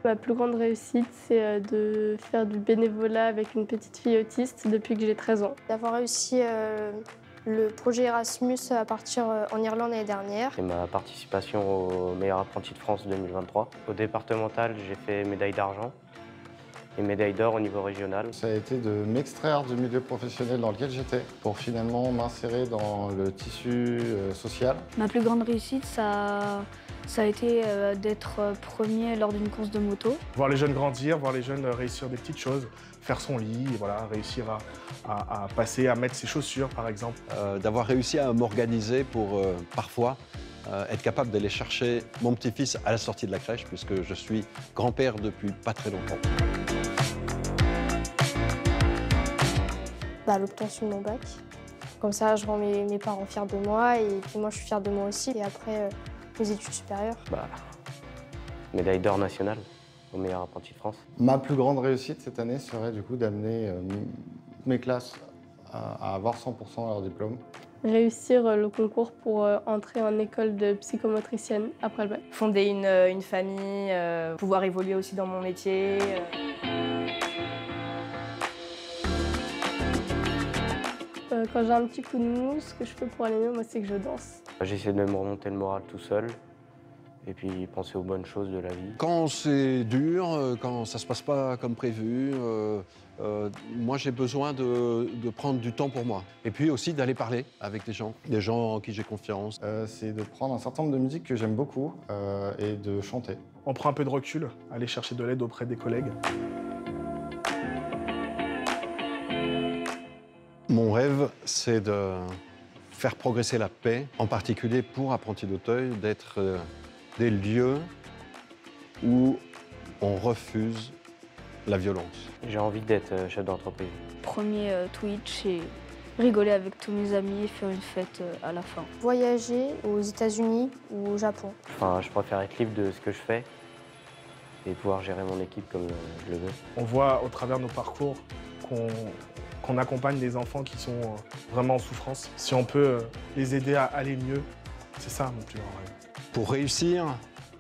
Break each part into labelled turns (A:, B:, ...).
A: Ma plus grande réussite, c'est de faire du bénévolat avec une petite fille autiste depuis que j'ai 13 ans.
B: D'avoir réussi le projet Erasmus à partir en Irlande l'année dernière.
C: C'est ma participation au meilleur apprenti de France 2023. Au départemental, j'ai fait médaille d'argent et médaille d'or au niveau régional.
D: Ça a été de m'extraire du milieu professionnel dans lequel j'étais pour finalement m'insérer dans le tissu social.
E: Ma plus grande réussite, ça a été d'être premier lors d'une course de moto.
F: Voir les jeunes grandir, voir les jeunes réussir des petites choses, faire son lit, voilà, réussir à passer, à mettre ses chaussures par exemple.
G: D'avoir réussi à m'organiser pour parfois être capable d'aller chercher mon petit-fils à la sortie de la crèche, puisque je suis grand-père depuis pas très longtemps.
B: L'obtention de mon bac. Comme ça, je rends mes parents fiers de moi et puis moi, je suis fière de moi aussi. Et après, les études supérieures.
C: Médaille d'or nationale au meilleur apprenti de France.
D: Ma plus grande réussite cette année serait du coup d'amener mes classes à avoir 100% à leur diplôme.
A: Réussir le concours pour entrer en école de psychomotricienne après le bac.
H: Fonder une famille, pouvoir évoluer aussi dans mon métier.
A: Quand j'ai un petit coup de mou, ce que je fais pour aller mieux, moi, c'est que je danse.
C: J'essaie de me remonter le moral tout seul et puis penser aux bonnes choses de la vie.
G: Quand c'est dur, quand ça se passe pas comme prévu, moi j'ai besoin de prendre du temps pour moi. Et puis aussi d'aller parler avec des gens en qui j'ai confiance.
D: C'est de prendre un certain nombre de musiques que j'aime beaucoup et de chanter.
F: On prend un peu de recul, aller chercher de l'aide auprès des collègues.
G: Mon rêve, c'est de faire progresser la paix, en particulier pour Apprentis d'Auteuil, d'être des lieux où on refuse la violence.
C: J'ai envie d'être chef d'entreprise.
E: Premier Twitch et rigoler avec tous mes amis et faire une fête à la fin.
B: Voyager aux États-Unis ou au Japon.
C: Enfin, je préfère être libre de ce que je fais et pouvoir gérer mon équipe comme je le veux.
F: On voit au travers de nos parcours qu'on accompagne des enfants qui sont vraiment en souffrance. Si on peut les aider à aller mieux, c'est ça mon plus grand rêve.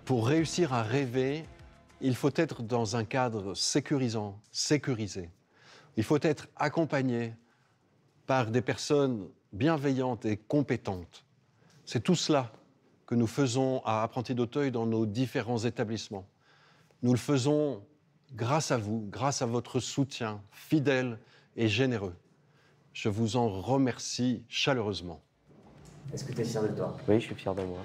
G: Pour réussir à rêver, il faut être dans un cadre sécurisant, sécurisé. Il faut être accompagné par des personnes bienveillantes et compétentes. C'est tout cela que nous faisons à Apprentis d'Auteuil dans nos différents établissements. Nous le faisons grâce à vous, grâce à votre soutien fidèle et généreux. Je vous en remercie chaleureusement.
C: Est-ce que tu es fier de toi? Oui, je suis fier de moi.